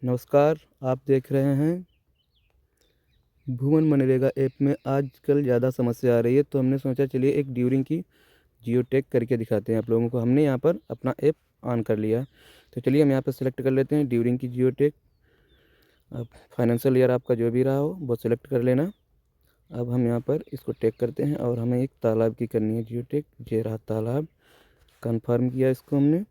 नमस्कार, आप देख रहे हैं भुवन मनरेगा ऐप में आजकल ज़्यादा समस्या आ रही है, तो हमने सोचा चलिए एक ड्यूरिंग की जियो टैग करके दिखाते हैं आप लोगों को। हमने यहाँ पर अपना ऐप ऑन कर लिया, तो चलिए हम यहाँ पर सेलेक्ट कर लेते हैं ड्यूरिंग की जियो टैग। अब फाइनेंशियल ईयर आपका जो भी रहा हो वो सिलेक्ट कर लेना। अब हम यहाँ पर इसको टैग करते हैं और हमें एक तालाब की करनी है जियो टैग। ये रहा तालाब, कन्फर्म किया इसको हमने।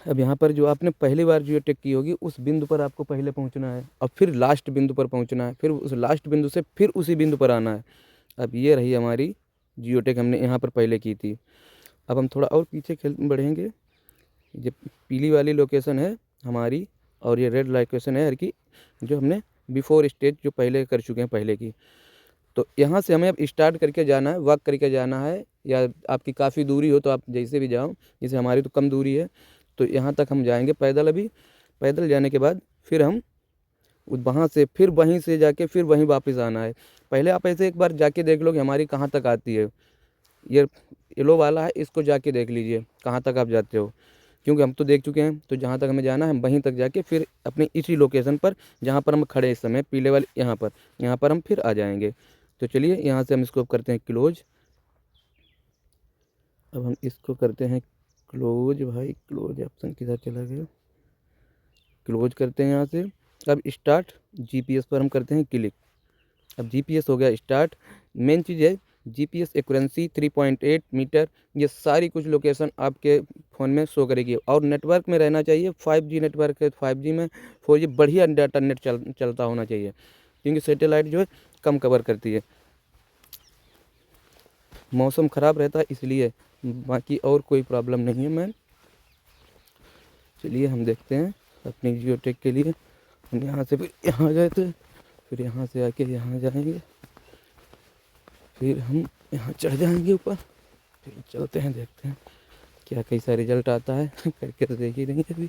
अब यहाँ पर जो आपने पहली बार जियो टैग की होगी उस बिंदु पर आपको पहले पहुँचना है और फिर लास्ट बिंदु पर पहुँचना है, फिर उस लास्ट बिंदु से फिर उसी बिंदु पर आना है। अब ये रही हमारी जियो टैग, हमने यहाँ पर पहले की थी। अब हम थोड़ा और पीछे खेल बढ़ेंगे। ये पीली वाली लोकेशन है हमारी और ये रेड लोकेशन है हर की, जो हमने बिफोर स्टेज जो पहले कर चुके हैं पहले की। तो यहाँ से हमें अब स्टार्ट करके जाना है, वॉक करके जाना है, या आपकी काफ़ी दूरी हो तो आप जैसे भी जाओ। जैसे हमारी तो कम दूरी है, तो यहाँ तक हम जाएंगे पैदल। अभी पैदल जाने के बाद फिर हम वहाँ से फिर वहीं से जाके फिर वहीं वापस आना है। पहले आप ऐसे एक बार जाके देख लो कि हमारी कहाँ तक आती है। ये येलो वाला है, इसको जाके देख लीजिए कहाँ तक आप जाते हो, क्योंकि हम तो देख चुके हैं। तो जहाँ तक हमें जाना है हम वहीं तक जाके फिर अपनी इसी लोकेशन पर जहाँ पर हम खड़े इस समय पीले वाले यहाँ पर हम फिर आ जाएंगे। तो चलिए यहाँ से हम इसको करते हैं क्लोज। अब हम इसको करते हैं क्लोज। भाई क्लोज ऑप्शन किधर चला गया? क्लोज करते हैं यहाँ से। अब स्टार्ट जीपीएस पर हम करते हैं क्लिक। अब जीपीएस हो गया स्टार्ट। मेन चीज़ है जीपीएस एक्यूरेंसी 3.8 मीटर। ये सारी कुछ लोकेशन आपके फ़ोन में शो करेगी और नेटवर्क में रहना चाहिए 5G नेटवर्क है। 5G में 4G बढ़िया डाटा नेट चलता होना चाहिए, क्योंकि सैटेलाइट जो है कम कवर करती है। मौसम ख़राब रहता है इसलिए, बाकी और कोई प्रॉब्लम नहीं है मैम। चलिए हम देखते हैं अपनी जियो टैग के लिए। हम यहाँ से फिर यहाँ गए थे, फिर यहाँ से आके यहाँ जाएंगे, फिर हम यहाँ चढ़ जाएंगे ऊपर, फिर चलते हैं देखते हैं क्या कैसा रिजल्ट आता है। करके तो देख ही नहीं अभी,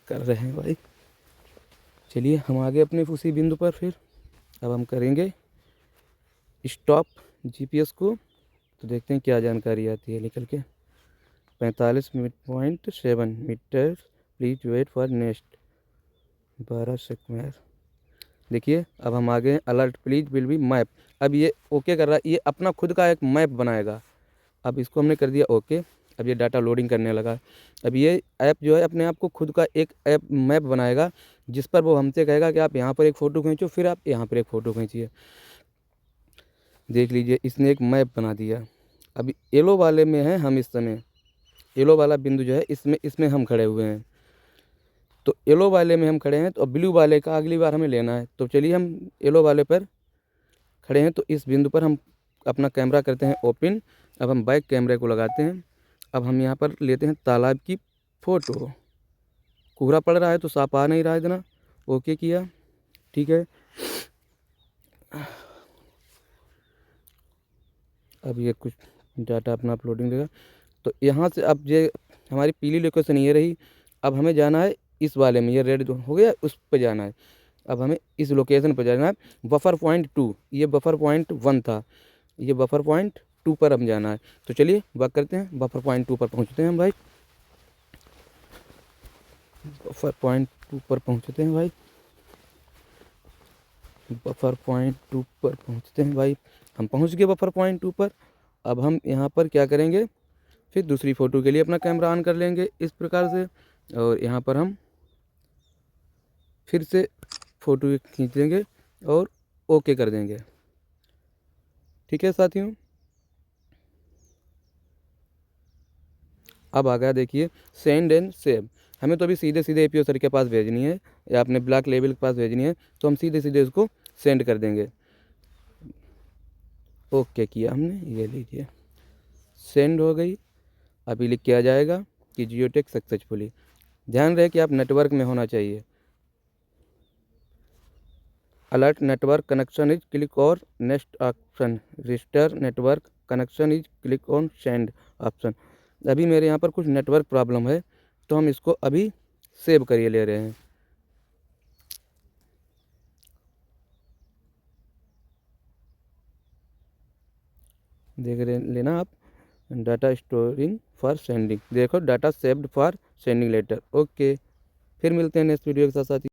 कर रहे हैं भाई। चलिए हम आगे अपने उसी बिंदु पर फिर अब हम करेंगे स्टॉप जीपीएस को, तो देखते हैं क्या जानकारी आती है निकल के। 45.7 metre, please wait for next 12 second. देखिए अब हम आगे हैं alert please will be map. अब ये ओके कर रहा है, ये अपना खुद का एक मैप बनाएगा। अब इसको हमने कर दिया ओके। अब ये डाटा लोडिंग करने लगा। अब ये ऐप जो है अपने आप को खुद का एक ऐप मैप बनाएगा, जिस पर वो हमसे कहेगा कि आप यहाँ पर एक फ़ोटो खींचो, फिर आप यहाँ पर एक फ़ोटो खींचिए। देख लीजिए इसने एक मैप बना दिया। अब येलो वाले में है हम इस समय, येलो वाला बिंदु जो है इसमें इसमें हम खड़े हुए हैं। तो येलो वाले में हम खड़े हैं, तो ब्लू वाले का अगली बार हमें लेना है। तो चलिए हम येलो वाले पर खड़े हैं, तो इस बिंदु पर हम अपना कैमरा करते हैं ओपन। अब हम बैक कैमरे को लगाते हैं। अब हम यहाँ पर लेते हैं तालाब की फ़ोटो। कोहरा पड़ रहा है तो साफ आ नहीं रहा है इतना। ओके किया, ठीक है। अब ये कुछ डाटा अपना अपलोडिंग देगा। तो यहाँ से अब ये हमारी पीली लोकेशन ये रही। अब हमें जाना है इस वाले में, ये रेड जो हो गया उस पर जाना है। अब हमें इस लोकेशन पर जाना है बफर पॉइंट 2। ये बफर पॉइंट 1 था, ये बफर पॉइंट 2 पर हम जाना है। तो चलिए वर्क करते हैं, बफर पॉइंट 2 पर पहुँचते हैं हम भाई। बफर पॉइंट 2 पर पहुँचते हैं भाई, बफर पॉइंट 2 पर पहुँचते हैं भाई। हम पहुँच गए बफर पॉइंट 2 पर। अब हम यहाँ पर क्या करेंगे, फिर दूसरी फ़ोटो के लिए अपना कैमरा ऑन कर लेंगे इस प्रकार से, और यहाँ पर हम फिर से फ़ोटो खींच देंगे और ओके कर देंगे। ठीक है साथियों, अब आ गया देखिए सेंड एंड सेव। हमें तो अभी सीधे सीधे एपीओ सर के पास भेजनी है या अपने ब्लैक लेवल के पास भेजनी है, तो हम सीधे सीधे उसको सेंड कर देंगे। ओके किया हमने, ये लीजिए सेंड हो गई। अभी लिख के आ जाएगा कि जियो टैग सक्सेसफुली। ध्यान रहे कि आप नेटवर्क में होना चाहिए। Alert network connection is click और next option, restore network connection is click on send option. अभी मेरे यहाँ पर कुछ नेटवर्क प्रॉब्लम है, तो हम इसको अभी सेव करिए ले रहे हैं। देख रहे लेना आप। डाटा स्टोरिंग फॉर सेंडिंग, देखो data saved for sending letter. Okay, फिर मिलते हैं नेक्स्ट वीडियो के साथ साथ।